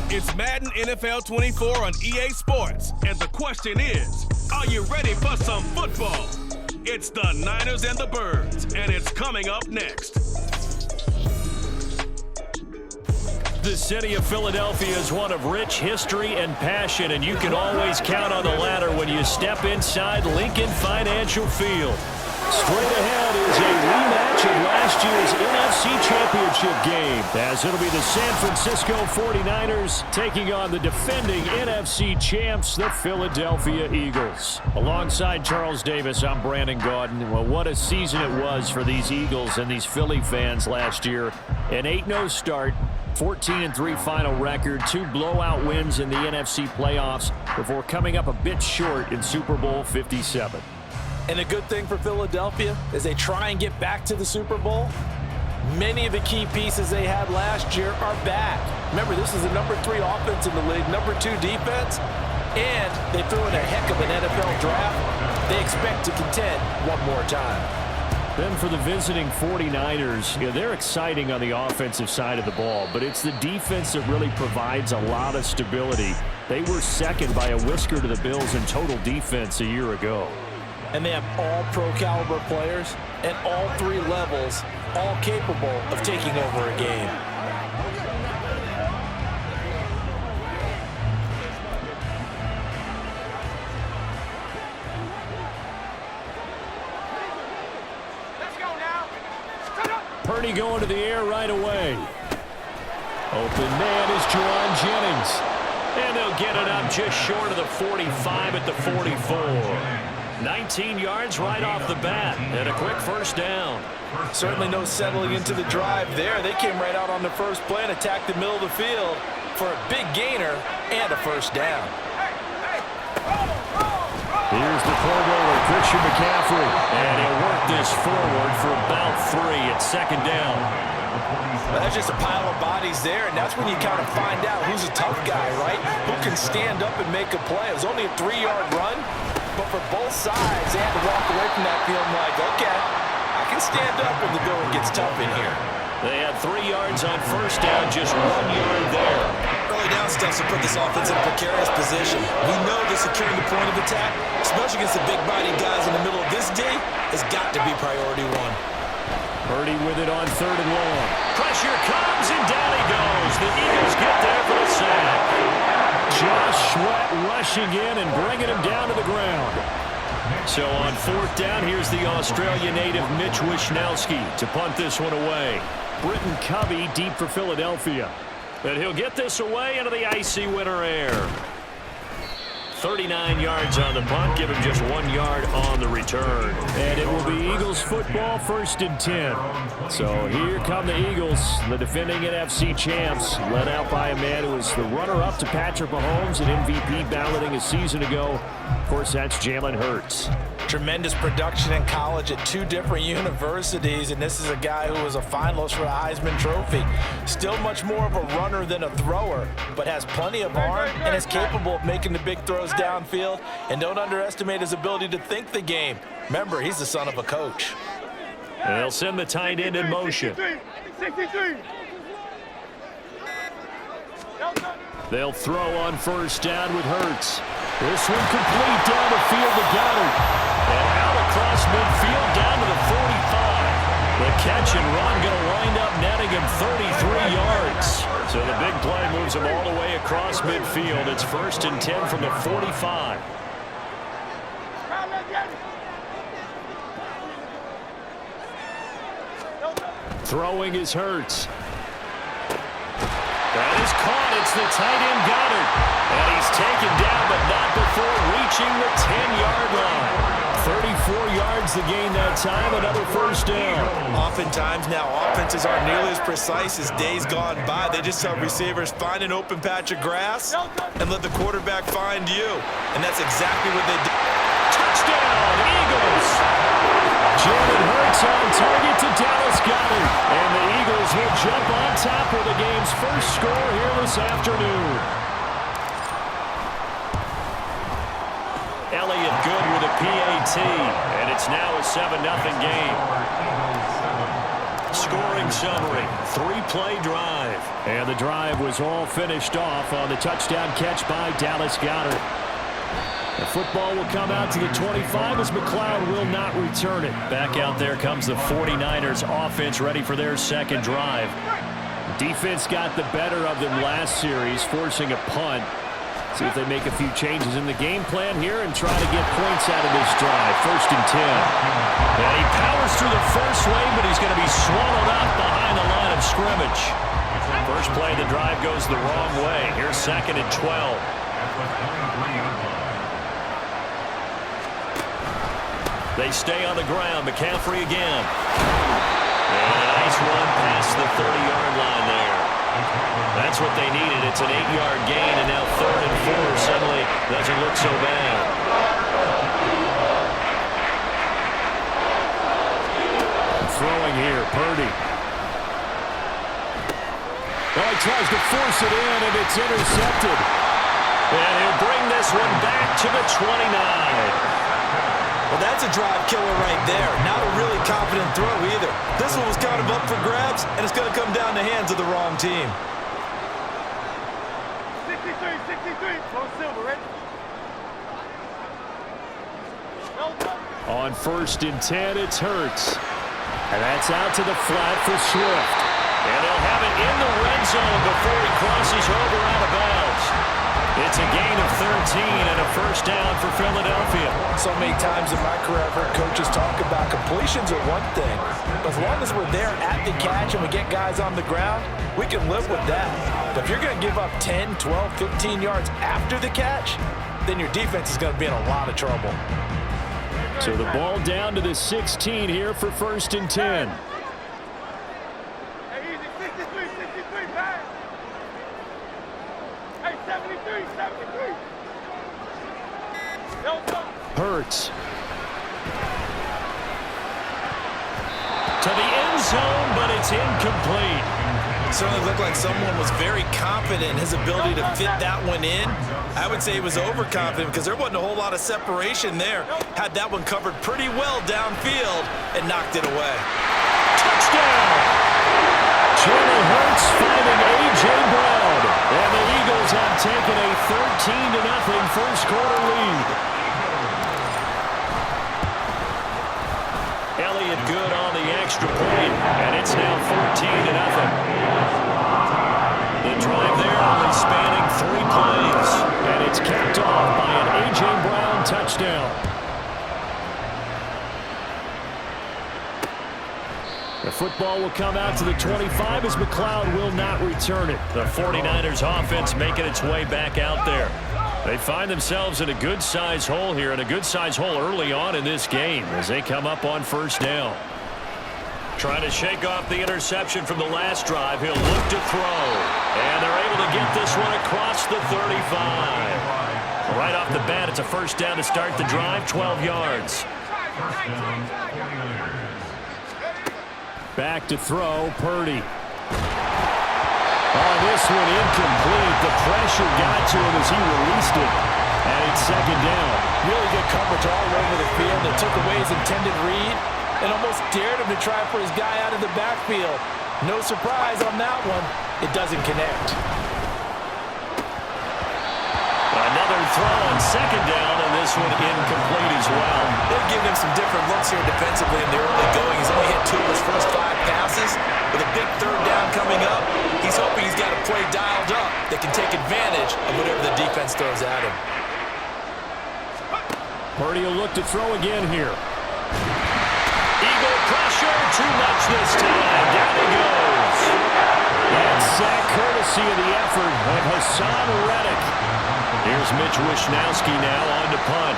It's Madden NFL 24 on EA Sports, and the question is, are you ready for some football? It's the Niners and the Birds, and it's coming up next. The city of Philadelphia is one of rich history and passion, and you can always count on the latter when you step inside Lincoln Financial Field. Straight ahead is a rematch of last year's NFC Championship game, as it'll be the San Francisco 49ers taking on the defending NFC champs, the Philadelphia Eagles. Alongside Charles Davis, I'm Brandon Gaudin. Well, what a season it was for these Eagles and these Philly fans last year. An 8-0 start, 14-3 final record, 2 blowout wins in the NFC playoffs before coming up a bit short in Super Bowl 57. And a good thing for Philadelphia is they try and get back to the Super Bowl. Many of the key pieces they had last year are back. Remember, this is the number 3 offense in the league, number 2 defense, and they threw in a heck of an NFL draft. They expect to contend one more time. Then for the visiting 49ers, they're exciting on the offensive side of the ball, but it's the defense that really provides a lot of stability. They were second by a whisker to the Bills in total defense a year ago. And they have all pro-caliber players at all 3 levels, all capable of taking over a game. Purdy going to the air right away. Open man is Juwan Jennings. And they'll get it up just short of the 45 at the 44. 19 yards right off the bat, and a quick first down. Certainly no settling into the drive there. They came right out on the first play and attacked the middle of the field for a big gainer and a first down. Here's the Pro Bowler, Christian McCaffrey, and he'll work this forward for about 3 at second down. Well, that's just a pile of bodies there, and that's when you kind of find out who's a tough guy, right? Who can stand up and make a play. It was only a 3-yard run, but for both sides, they had to walk away from that feeling like, okay, I can stand up when the going gets tough in here. They had 3 yards on first down, just 1 yard there. Early down stuff to put this offense in a precarious position. We know that securing the point of attack, especially against the big-body guys in the middle of this D, has got to be priority 1. Purdy with it on 3rd and long. Pressure comes, and down he goes. The Eagles get there for the sack. Josh Sweat rushing in and bringing him down to the ground. So on 4th down, here's the Australia native Mitch Wishnowsky to punt this one away. Britton Covey deep for Philadelphia. And he'll get this away into the icy winter air. 39 yards on the punt, give him just 1 yard on the return. And it will be Eagles football, 1st and 10. So here come the Eagles, the defending NFC champs, led out by a man who was the runner-up to Patrick Mahomes and MVP balloting a season ago. Of course, that's Jalen Hurts. Tremendous production in college at 2 different universities, and this is a guy who was a finalist for the Heisman Trophy. Still much more of a runner than a thrower, but has plenty of arm and is capable of making the big throws downfield. And don't underestimate his ability to think the game. Remember, he's the son of a coach. And they'll send the tight end in motion. They'll throw on first down with Hurts. This one complete down the field to Goddard. And out across midfield down to the 45. The catch and run going to wind up netting him 33 yards. So the big play moves him all the way across midfield. It's 1st and 10 from the 45. Throwing is Hurts. That is caught. It's the tight end Goddard. And he's taken down, but not before reaching the 10-yard line. 34 yards to gain that time, another first down. Oftentimes now, offenses aren't nearly as precise as days gone by. They just have receivers find an open patch of grass and let the quarterback find you. And that's exactly what they did. Touchdown, Eagles! Jalen Hurts on target to Dallas Goedert. And the Eagles will jump on top of the game's first score here this afternoon. Elliott good with a PAT, and it's now a 7-0 game. scoring summary. 3-play drive. And the drive was all finished off on the touchdown catch by Dallas Goedert. The football will come out to the 25 as McLeod will not return it. Back out there comes the 49ers offense ready for their second drive. Defense got the better of them last series, forcing a punt. See if they make a few changes in the game plan here and try to get points out of this drive. 1st and 10. And he powers through the first wave, but he's going to be swallowed up behind the line of scrimmage. First play of the drive goes the wrong way. Here's 2nd and 12. They stay on the ground. McCaffrey again. And a nice run past the 30-yard line there. That's what they needed. It's an 8-yard gain, and now 3rd and 4 suddenly doesn't look so bad. Throwing here, Purdy. Well, he tries to force it in, and it's intercepted. And he'll bring this one back to the 29. Well, that's a drive killer right there. Not a really confident throw either. This one was kind of up for grabs, and it's going to come down the hands of the wrong team. 63, close silver, ready? On 1st and 10, it's Hurts. And that's out to the flat for Swift. And they'll have it in the red zone before he crosses over out of bounds. It's a gain of 13 and a first down for Philadelphia. So many times in my career, I've heard coaches talk about completions are one thing. But as long as we're there at the catch and we get guys on the ground, we can live with that. But if you're going to give up 10, 12, 15 yards after the catch, then your defense is going to be in a lot of trouble. So the ball down to the 16 here for 1st and 10. Hey, easy, 63, back. Hey, 73. Hurts. To the end zone, but it's incomplete. It certainly looked like someone was very confident in his ability to fit that one in. I would say he was overconfident because there wasn't a whole lot of separation there. Had that one covered pretty well downfield and knocked it away. Touchdown! Jalen Hurts finding A.J. Brown. And the Eagles have taken a 13-0 first quarter lead. Elliott good on the extra point, and it's now 14-0. The drive there only spanning 3 plays, and it's capped off by an A.J. Brown touchdown. The football will come out to the 25 as McLeod will not return it. The 49ers offense making its way back out there. They find themselves in a good-size hole here, and a good-size hole early on in this game as they come up on 1st down. Trying to shake off the interception from the last drive. He'll look to throw. And they're able to get this one across the 35. Right off the bat, it's a first down to start the drive, 12 yards. Back to throw, Purdy. Oh, this one incomplete. The pressure got to him as he released it. And it's 2nd down. Really good coverage all over the field. They took away his intended read and almost dared him to try for his guy out of the backfield. No surprise on that one. It doesn't connect. Another throw on 2nd down, and this one incomplete as well. They've given him some different looks here defensively in the early going. He's only hit 2 of his first 5 passes. With a big 3rd down coming up, he's hoping he's got a play dialed up that can take advantage of whatever the defense throws at him. Purdy will look to throw again here. Eagle pressure, too much this time. Down he goes. And sack courtesy of the effort of Hassan Reddick. Here's Mitch Wishnowsky now on to punt.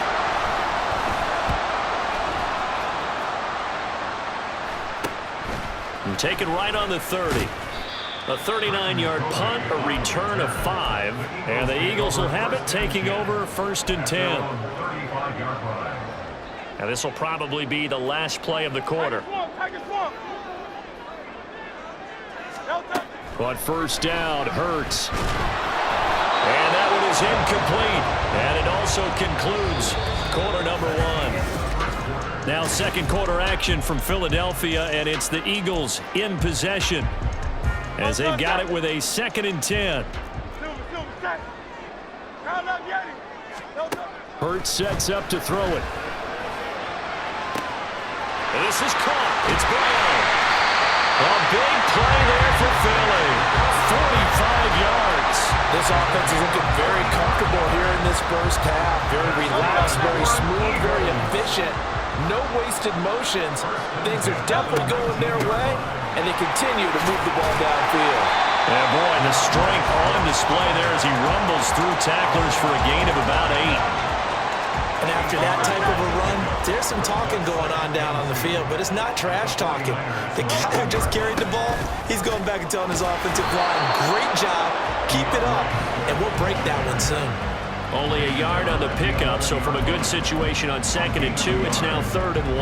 And taken right on the 30. A 39-yard punt, a return of 5. And the Eagles will have it, taking over 1st and 10. And this will probably be the last play of the quarter. On 1st down, Hurts. And that one is incomplete. And it also concludes quarter number 1. Now second quarter action from Philadelphia, and it's the Eagles in possession as they've got it with a 2nd and 10. Hurts sets up to throw it. This is caught. It's Brown. A big play there for Philly. 45 yards. This offense is looking very comfortable here in this first half. Very relaxed, very smooth, very efficient. No wasted motions. Things are definitely going their way, and they continue to move the ball downfield. And boy, the strength on display there as he rumbles through tacklers for a gain of about 8. And after that type of a run, there's some talking going on down on the field, but it's not trash talking. The guy who just carried the ball, he's going back and telling his offensive line, great job, keep it up, and we'll break that one soon. Only a yard on the pickup, so from a good situation on 2nd and 2, it's now 3rd and 1.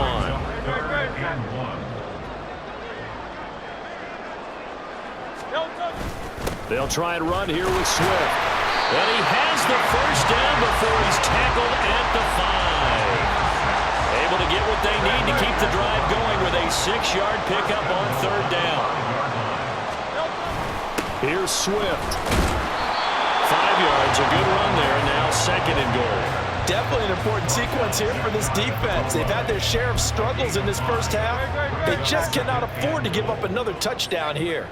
They'll try and run here with Swift. And he has the first down before he's tackled at the 5. Able to get what they need to keep the drive going with a 6-yard pickup on 3rd down. Here's Swift. 5 yards, a good run there, and now 2nd and goal. Definitely an important sequence here for this defense. They've had their share of struggles in this first half. They just cannot afford to give up another touchdown here.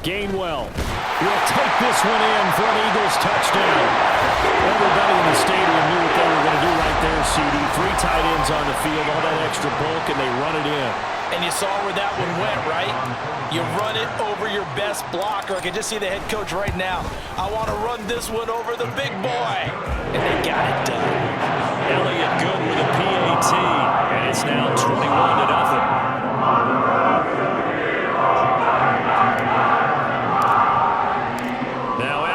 Gainwell will take this one in for an Eagles touchdown. Everybody in the stadium knew what they were going to do right there, CD. 3 tight ends on the field, all that extra bulk, and they run it in. And you saw where that one went, right? You run it over your best blocker. I can just see the head coach right now. I want to run this one over the big boy. And they got it done. Elliott good with a PAT, and it's now 21-0.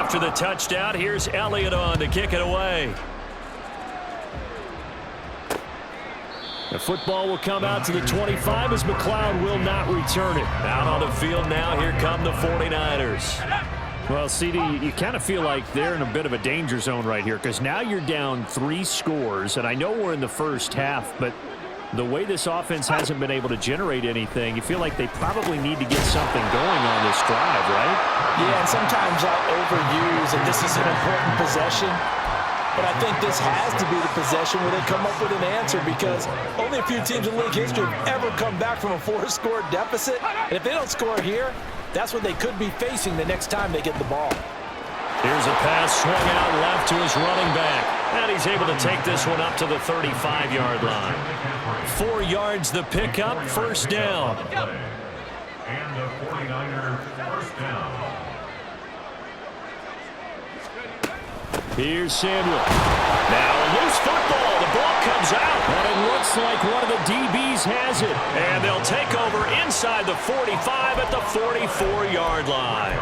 After the touchdown, here's Elliott on to kick it away. The football will come out to the 25 as McLeod will not return it. Out on the field now, here come the 49ers. Well, CD, you kind of feel like they're in a bit of a danger zone right here because now you're down 3 scores, and I know we're in the first half, but the way this offense hasn't been able to generate anything, you feel like they probably need to get something going on this drive, right? Yeah, and sometimes I overuse, and this is an important possession, but I think this has to be the possession where they come up with an answer because only a few teams in league history have ever come back from a 4-score deficit, and if they don't score here, that's what they could be facing the next time they get the ball. Here's a pass swung out left to his running back. And he's able to take this one up to the 35-yard line. 4 yards the pickup, 1st down. And the 49ers first down. Here's Samuel. Now a loose football. The ball comes out. And it looks like one of the DBs has it. And they'll take over inside the 45 at the 44-yard line.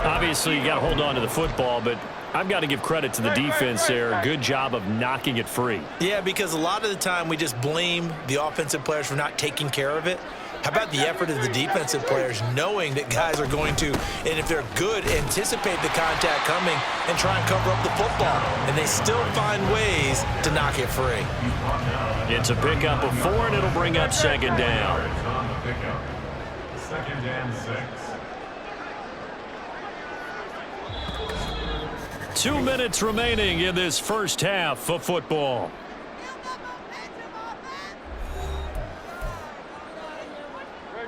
Obviously, you got to hold on to the football, but I've got to give credit to the defense there. Good job of knocking it free. Yeah, because a lot of the time we just blame the offensive players for not taking care of it. How about the effort of the defensive players knowing that guys are going to, and if they're good, anticipate the contact coming and try and cover up the football. And they still find ways to knock it free. It's a pickup of 4, and it'll bring up 2nd down. 2nd and 6. 2 minutes remaining in this first half of football.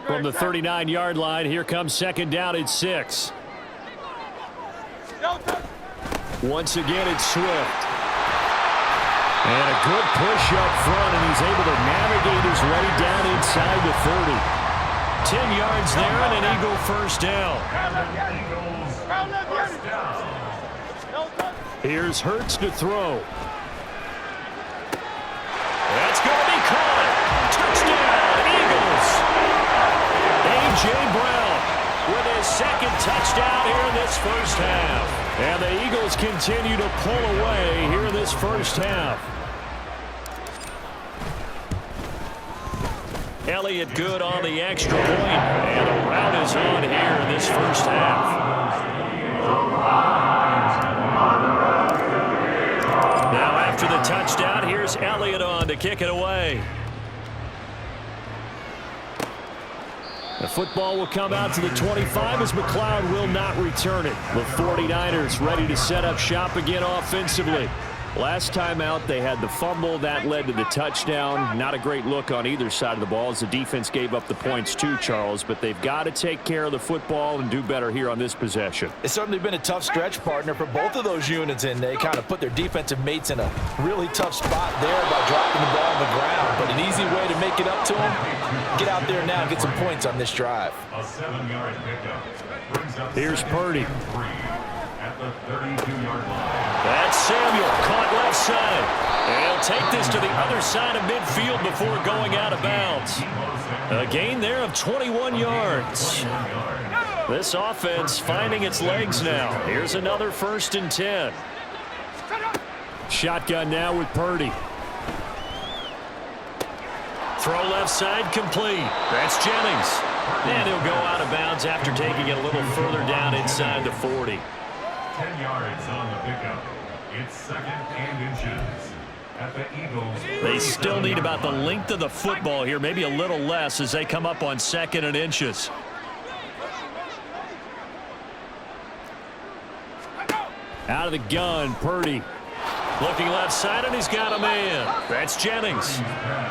From the 39-yard line, here comes 2nd down at 6. Once again, it's Swift. And a good push up front, and he's able to navigate his way down inside the 30. 10 yards there, and an Eagle first down. Here's Hurts to throw. That's going to be caught. Touchdown, Eagles. A.J. Brown with his 2nd touchdown here in this first half. And the Eagles continue to pull away here in this first half. Elliott good on the extra point. And a rout is on here in this first half. Now after the touchdown. Here's Elliott on to kick it away. The football will come out to the 25 as McLeod will not return it. The 49ers ready to set up shop again offensively. Last time out, they had the fumble. That led to the touchdown. Not a great look on either side of the ball as the defense gave up the points too, Charles. But they've got to take care of the football and do better here on this possession. It's certainly been a tough stretch, partner, for both of those units, and they kind of put their defensive mates in a really tough spot there by dropping the ball on the ground. But an easy way to make it up to them, get out there now and get some points on this drive. A 7-yard pickup brings up Here's Purdy. 3 at the 32-yard line. That's Samuel, caught left side. And he'll take this to the other side of midfield before going out of bounds. A gain there of 21 yards. This offense finding its legs now. Here's another 1st and 10. Shotgun now with Purdy. Throw left side complete. That's Jennings. And he'll go out of bounds after taking it a little further down inside the 40. 10 yards on the pickup. It's 2nd and inches at the Eagles. They still need about the length of the football here, maybe a little less as they come up on 2nd and inches. Out of the gun, Purdy. Looking left side, and he's got a man. That's Jennings.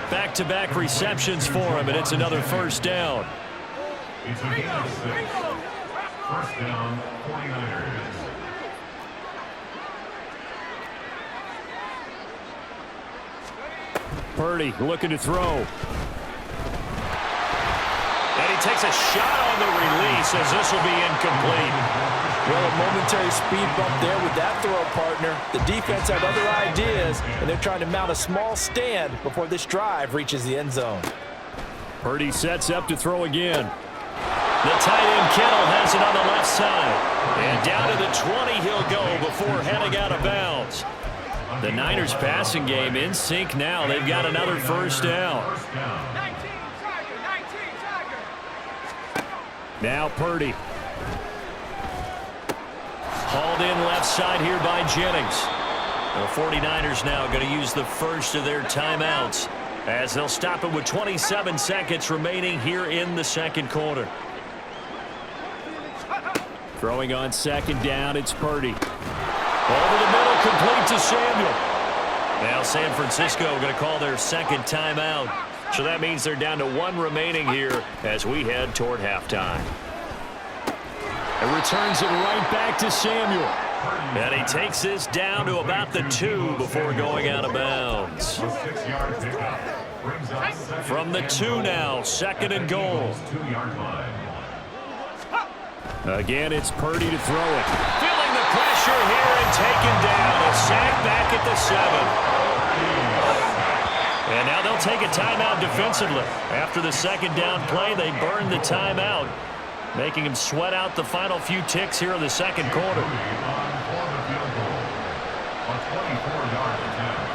Back-to-back receptions for him, and it's another 1st down. It's a gain of 6. 1st down, 49ers. Purdy looking to throw. And he takes a shot on the release as this will be incomplete. Well, a momentary speed bump there with that throw, partner. The defense had other ideas, and they're trying to mount a small stand before this drive reaches the end zone. Purdy sets up to throw again. The tight end Kittle has it on the left side. And down to the 20 he'll go before heading out of bounds. The Niners passing game in sync now. They've got another 1st down. Now Purdy. Hauled in left side here by Jennings. The 49ers now going to use the first of their timeouts as they'll stop it with 27 seconds remaining here in the 2nd quarter. Throwing on 2nd down, it's Purdy. Over the middle, complete to Samuel. Now San Francisco going to call their 2nd timeout. So that means they're down to 1 remaining here as we head toward halftime. And returns it right back to Samuel. And he takes this down to about the 2 before going out of bounds. A 6-yard pickup brings up 2nd From the 2 now, 2nd and goal. 2-yard line. Again, it's Purdy to throw it. Feeling the pressure here and taken down. A sack back at the 7. And now they'll take a timeout defensively. After the 2nd down play, they burn the timeout, making him sweat out the final few ticks here in the 2nd quarter. On for the field goal. A 24-yard attempt.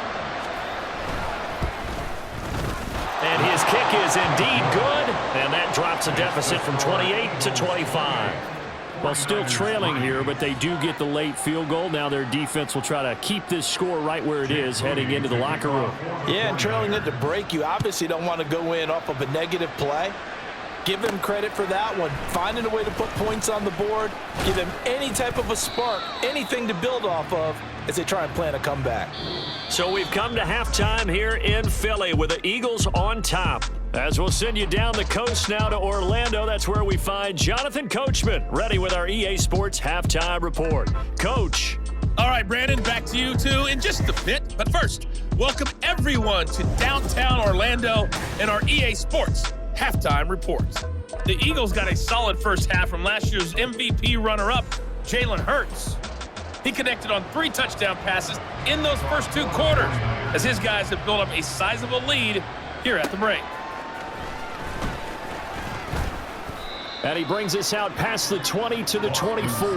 And his kick is indeed good. And that drops a deficit from 28 to 25. Well, still trailing here, but they do get the late field goal. Now their defense will try to keep this score right where it is heading into the locker room. Yeah, and trailing it to break, you obviously don't want to go in off of a negative play. Give them credit for that one. Finding a way to put points on the board. Give them any type of a spark, anything to build off of as they try and plan a comeback. So we've come to halftime here in Philly with the Eagles on top. As we'll send you down the coast now to Orlando, that's where we find Jonathan Coachman, ready with our EA Sports Halftime Report. Coach. All right, Brandon, back to you two in just a bit. But first, welcome everyone to downtown Orlando and our EA Sports Halftime Report. The Eagles got a solid first half from last year's MVP runner-up, Jalen Hurts. He connected on 3 touchdown passes in those first 2 quarters as his guys have built up a sizable lead here at the break. And he brings us out past the 20 to the 24.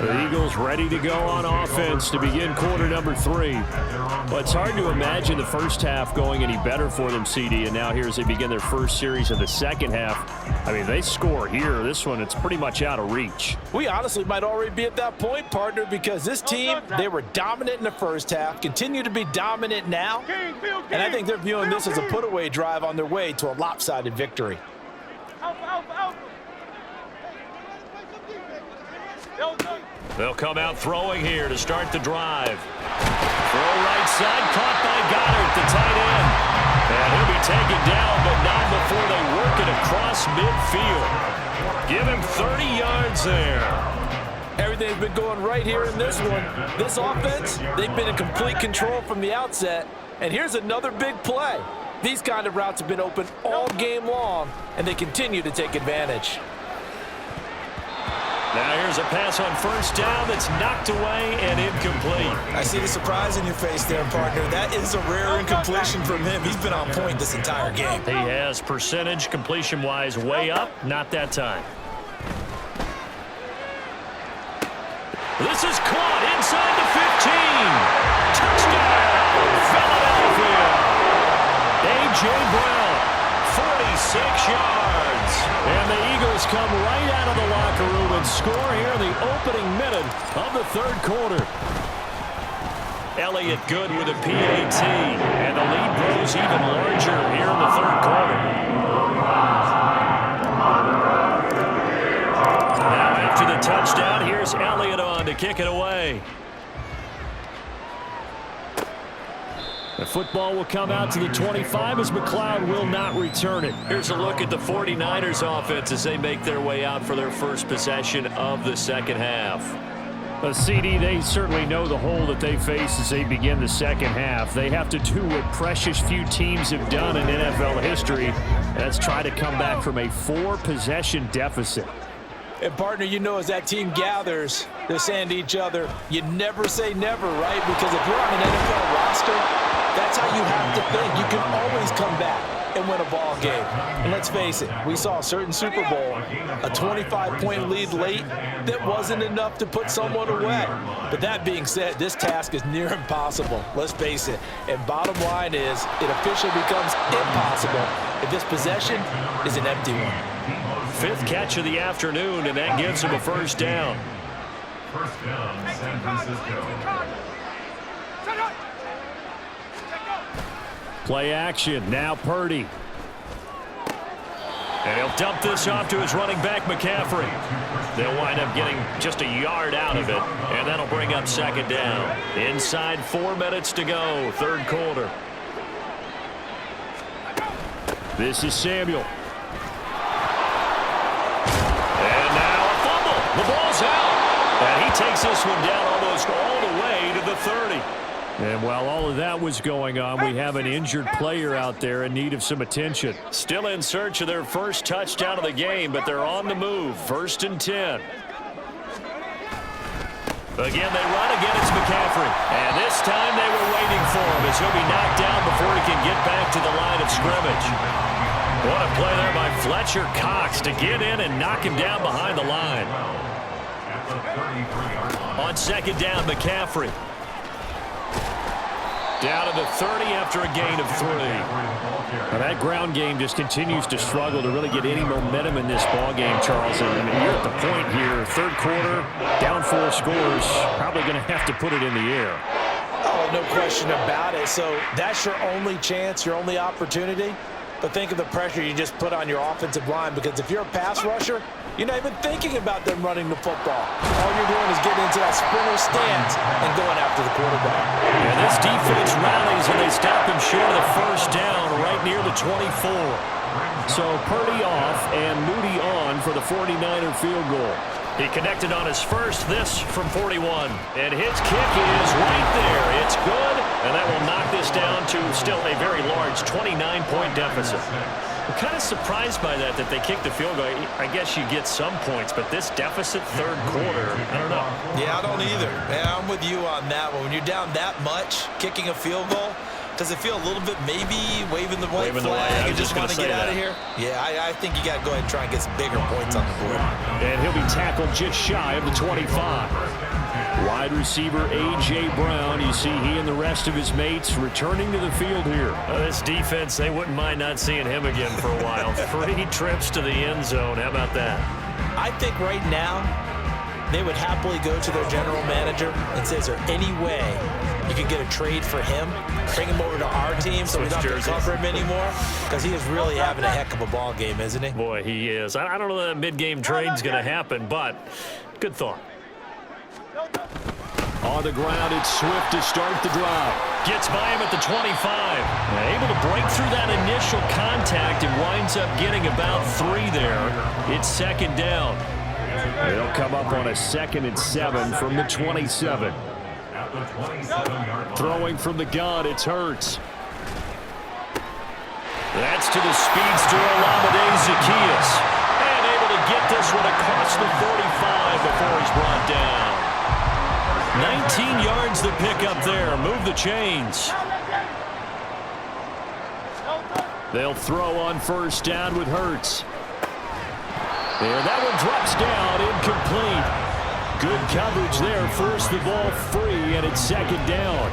The Eagles ready to go on offense to begin quarter number 3. Well, it's hard to imagine the first half going any better for them, CD, and now here as they begin their first series of the second half. I mean, they score here. This one, it's pretty much out of reach. We honestly might already be at that point, partner, because this team, they were dominant in the first half, continue to be dominant now, and I think they're viewing this as a put-away drive on their way to a lopsided victory. They'll come out throwing here to start the drive. Throw right side, caught by Goddard, the tight end. And he'll be taken down, but not before they work it across midfield. Give him 30 yards there. Everything's been going right here in this one. This offense, they've been in complete control from the outset. And here's another big play. These kind of routes have been open all game long, and they continue to take advantage. Now here's a pass on first down that's knocked away and incomplete. I see the surprise in your face there, partner. That is a rare incompletion from him. He's been on point this entire game. He has percentage completion-wise way up, not that time. This is caught inside the 15. Touchdown, Philadelphia. A.J. Brown, 46 yards. And the Eagles come right out of the locker room and score here in the opening minute of the third quarter. Elliott good with a PAT. And the lead grows even larger here in the third quarter. Now after the touchdown, here's Elliott on to kick it away. The football will come out to the 25 as McLeod will not return it. Here's a look at the 49ers offense as they make their way out for their first possession of the second half. CD, they certainly know the hole that they face as they begin the second half. They have to do what precious few teams have done in NFL history. That's try to come back from a 4-possession deficit. And, partner, you know as that team gathers, they're saying to each other, you never say never, right? Because if you're on an NFL roster, that's how you have to think. You can always come back and win a ball game. And let's face it, we saw a certain Super Bowl, a 25-point lead late that wasn't enough to put someone away. But that being said, this task is near impossible. Let's face it. And bottom line is, it officially becomes impossible if this possession is an empty one. 5th catch of the afternoon, and that gives him a first down. First down, San Francisco. Play action, now Purdy. And he'll dump this off to his running back, McCaffrey. They'll wind up getting just a yard out of it, and that'll bring up second down. Inside 4 minutes to go, third quarter. This is Samuel. And now a fumble. The ball's out. And he takes this one down almost all the way to the 30. And while all of that was going on, we have an injured player out there in need of some attention. Still in search of their first touchdown of the game, but they're on the move. 1st and 10. Again, they run again. It's McCaffrey. And this time they were waiting for him as he'll be knocked down before he can get back to the line of scrimmage. What a play there by Fletcher Cox to get in and knock him down behind the line. On second down, McCaffrey. Down to the 30 after a gain of 3. Now that ground game just continues to struggle to really get any momentum in this ball game, Charles. And I mean, you're at the point here, third quarter, down 4 scores, probably going to have to put it in the air. Oh, no question about it. So that's your only chance, your only opportunity. But think of the pressure you just put on your offensive line, because if you're a pass rusher, you're not even thinking about them running the football. All you're doing is getting into that sprinter stance and going after the quarterback. And this defense rallies and they stop him short of the first down right near the 24. So Purdy off and Moody on for the 49er field goal. He connected on his first, this from 41. And his kick is right there. It's good, and that will knock this down to still a very large 29-point deficit. I'm kind of surprised by that they kicked the field goal. I guess you get some points, but this deficit third quarter, I don't know. Yeah, I don't either. Man, I'm with you on that one. When you're down that much, kicking a field goal, Does it feel a little bit maybe waving the white flag and just want to get out of here? Yeah, I think you got to go ahead and try and get some bigger points on the board. And he'll be tackled just shy of the 25. Wide receiver A.J. Brown. You see he and the rest of his mates returning to the field here. This defense, they wouldn't mind not seeing him again for a while. 3 trips to the end zone. How about that? I think right now they would happily go to their general manager and say, is there any way you can get a trade for him, bring him over to our team so we don't have to cover him anymore? Because he is really having a heck of a ball game, isn't he? Boy, he is. I don't know that mid-game trade's going to happen, but good thought. On the ground, it's Swift to start the drive. Gets by him at the 25. Able to break through that initial contact and winds up getting about 3 there. It's second down. They'll come up on a 2nd and 7 from the 27. At the 27-yard line. Throwing from the gun, it's Hurts. That's to the speedster Olamide Zaccheaus. And able to get this one across the 45 before he's brought down. 19 yards the pick up there. Move the chains. They'll throw on first down with Hurts. And that one drops down, incomplete. Good coverage there. Forced the ball free, and it's second down.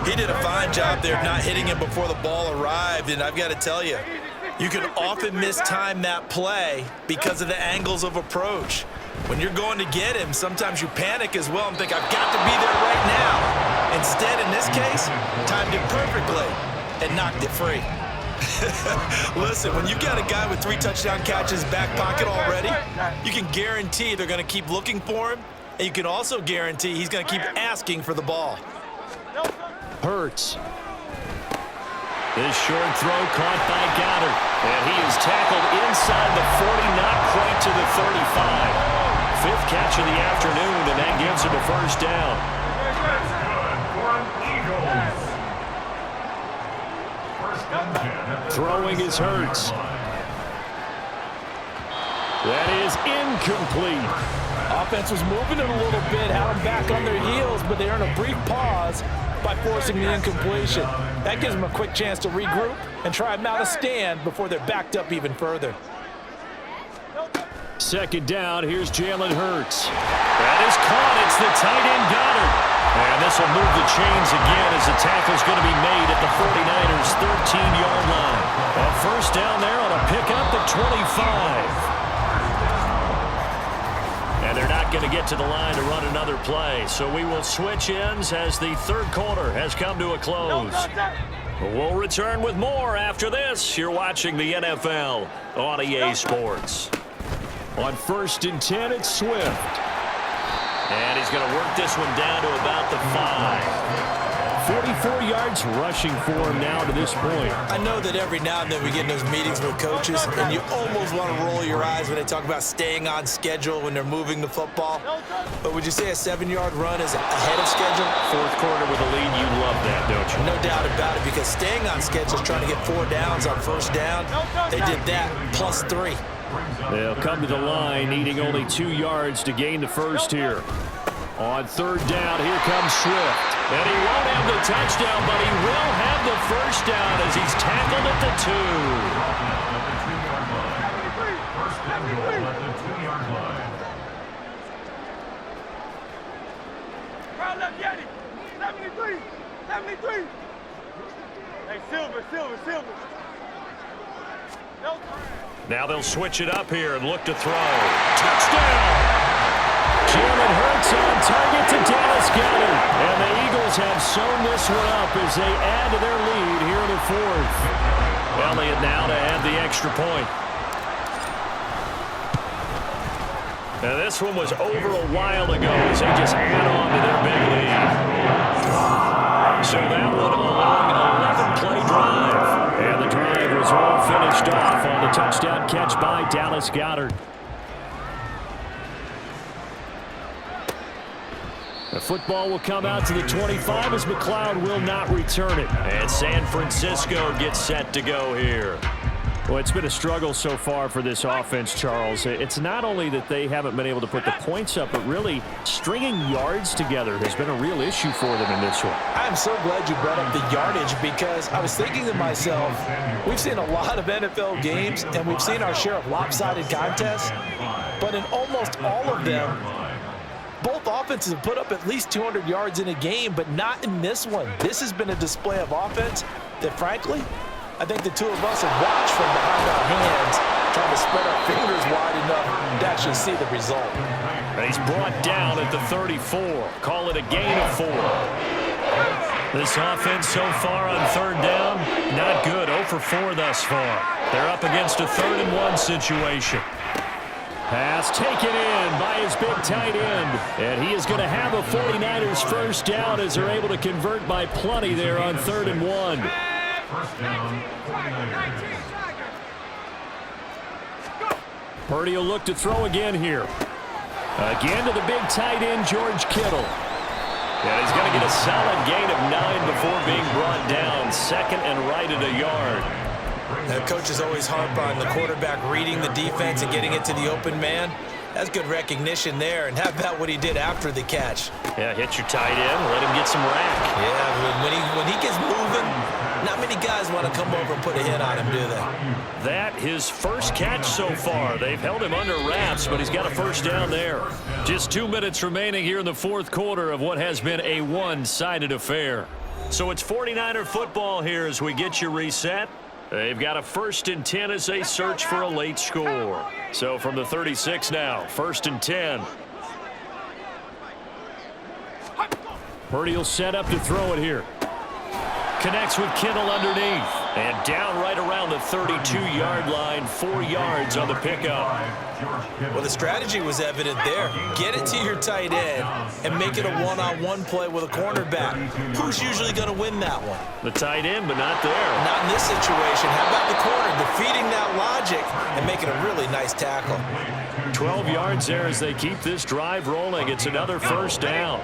He did a fine job there not hitting him before the ball arrived, and I've got to tell you, you can often mistime that play because of the angles of approach. When you're going to get him, sometimes you panic as well and think, I've got to be there right now. Instead, in this case, timed it perfectly and knocked it free. Listen, when you've got a guy with 3 touchdown catches back pocket already, you can guarantee they're going to keep looking for him, and you can also guarantee he's going to keep asking for the ball. Hurts. This short throw caught by Goddard. And he is tackled inside the 40, not quite to the 35. 5th catch of the afternoon, and that gives him a first down. That's good for an Eagles. First and 10 at the Throwing is Hurts. That is incomplete. Offense was moving it a little bit, had them back on their heels, but they earned a brief pause by forcing the incompletion. That gives them a quick chance to regroup and try and mount a stand before they're backed up even further. Second down, here's Jalen Hurts. That is caught. It's the tight end Goddard. And this will move the chains again as the tackle's going to be made at the 49ers' 13-yard line. A first down there on a pickup at 25. And they're not going to get to the line to run another play. So we will switch ends as the 3rd quarter has come to a close. We'll return with more after this. You're watching the NFL on EA Sports. On 1st and 10, it's Swift. And he's going to work this one down to about the 5. 44 yards rushing for him now to this point. I know that every now and then we get in those meetings with coaches, and you almost want to roll your eyes when they talk about staying on schedule when they're moving the football. But would you say a 7-yard run is ahead of schedule? 4th quarter with a lead, you love that, don't you? No doubt about it, because staying on schedule is trying to get 4 downs on first down. They did that plus 3. They'll come to the line, needing only 2 yards to gain the first here. On 3rd down, here comes Swift. And he won't have the touchdown, but he will have the first down as he's tackled at the 2. First and goal at the 2-yard line. Crowd left, Yeti. 73. 73. Hey, Silver. No. Now they'll switch it up here and look to throw. Touchdown! Jalen Hurts on target to Dallas Goedert. And the Eagles have sewn this one up as they add to their lead here in the 4th. Elliott now to add the extra point. Now this one was over a while ago as they just add on to their big lead. So that one a long 11-play drive. And the drive was all finished off on the touchdown catch by Dallas Goedert. The football will come out to the 25 as McLeod will not return it. And San Francisco gets set to go here. Well, it's been a struggle so far for this offense, Charles. It's not only that they haven't been able to put the points up, but really stringing yards together has been a real issue for them in this one. I'm so glad you brought up the yardage because I was thinking to myself, we've seen a lot of NFL games and we've seen our share of lopsided contests, but in almost all of them, both offenses have put up at least 200 yards in a game, but not in this one. This has been a display of offense that, frankly, I think the two of us have watched from behind our hands, trying to spread our fingers wide enough to actually see the result. And he's brought down at the 34. Call it a gain of 4. This offense so far on third down, not good. 0 for 4 thus far. They're up against a 3rd and 1 situation. Pass taken in by his big tight end. And he is going to have a 49ers first down as they're able to convert by plenty there on 3rd and 1. First down, 49ers. Purdy will look to throw again here. Again to the big tight end, George Kittle. And he's going to get a solid gain of 9 before being brought down. 2nd and right at a yard. The coaches always harp on the quarterback reading the defense and getting it to the open man. That's good recognition there. And how about what he did after the catch? Yeah, hit your tight end, let him get some rack. Yeah, when he gets moving, not many guys want to come over and put a hit on him, do they? That his first catch so far. They've held him under wraps, but he's got a first down there. Just 2 minutes remaining here in the 4th quarter of what has been a one-sided affair. So it's 49er football here as we get you reset. They've got a 1st and 10 as they search for a late score. So from the 36 now, 1st and 10. Purdy will set up to throw it here. Connects with Kittle underneath. And down right around the 32-yard line, 4 yards on the pickup. Well, the strategy was evident there. Get it to your tight end and make it a one-on-one play with a cornerback. Who's usually going to win that one? The tight end, but not there. Not in this situation. How about the corner defeating that logic and making a really nice tackle? 12 yards there as they keep this drive rolling. It's another first down.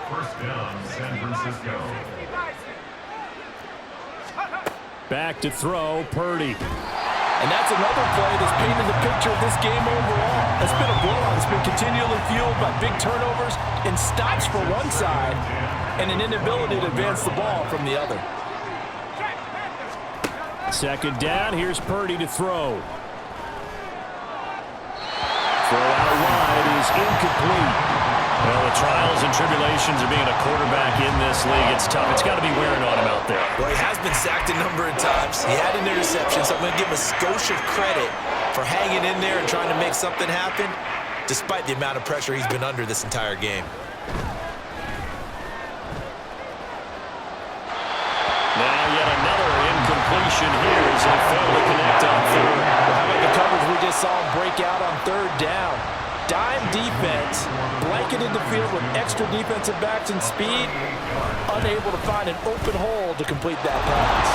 First down, San Francisco. Back to throw, Purdy. And that's another play that's painted the picture of this game overall. It's been a blowout. It's been continually fueled by big turnovers and stops for one side and an inability to advance the ball from the other. 2nd down. Here's Purdy to throw. Throw out wide is incomplete. Well, the trials and tribulations of being a quarterback in this league, it's tough. It's got to be wearing on him out there. Well, he has been sacked a number of times. He had an interception, so I'm going to give him a skosh of credit for hanging in there and trying to make something happen, despite the amount of pressure he's been under this entire game. Now yet another incompletion here as they fail to connect on 3rd. How about the coverage we just saw him break out on 3rd down? Dime defense, blanketed the field with extra defensive backs and speed, unable to find an open hole to complete that pass.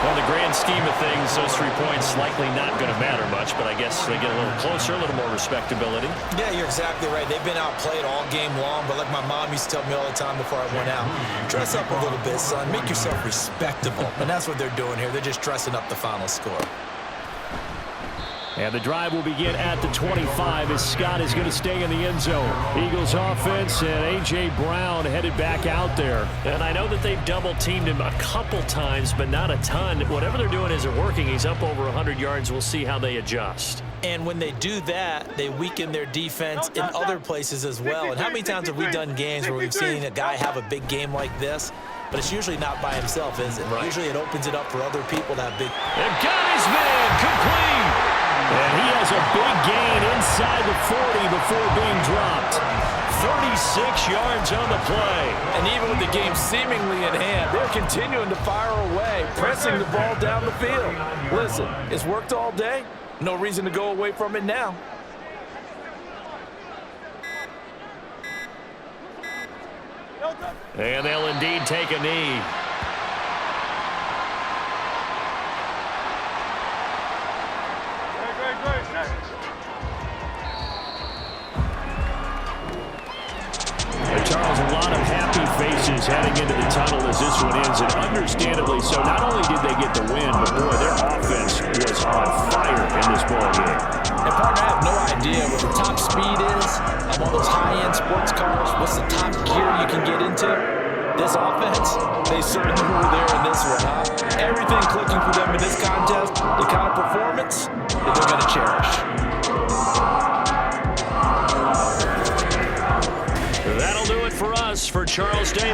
Well, in the grand scheme of things, those 3 points likely not going to matter much, but I guess they get a little closer, a little more respectability. Yeah, you're exactly right. They've been outplayed all game long, but like my mom used to tell me all the time before I went out, dress up a little bit, son. Make yourself respectable. And that's what they're doing here. They're just dressing up the final score. And the drive will begin at the 25 as Scott is going to stay in the end zone. Eagles offense and A.J. Brown headed back out there. And I know that they've double-teamed him a couple times, but not a ton. Whatever they're doing isn't working. He's up over 100 yards. We'll see how they adjust. And when they do that, they weaken their defense in other places as well. And how many times have we done games where we've seen a guy have a big game like this? But it's usually not by himself, is it? Right. Usually it opens it up for other people to have big... And got his man complete! And he has a big gain inside the 40 before being dropped. 36 yards on the play. And even with the game seemingly in hand, they're continuing to fire away, pressing the ball down the field. Listen, it's worked all day. No reason to go away from it now. And they'll indeed take a knee. Charles, a lot lot of happy faces heading into the tunnel as this one ends, and understandably so. Not only did they get the win, but boy, their offense was on fire in this ball game. And partner, I have no idea what the top speed is on one of those high-end sports cars. What's the top gear you can get into? This offense, they certainly were there in this one, huh? Everything clicking for them in this contest, the kind of performance that they're going to cherish. That'll do it for us. For Charles Davis.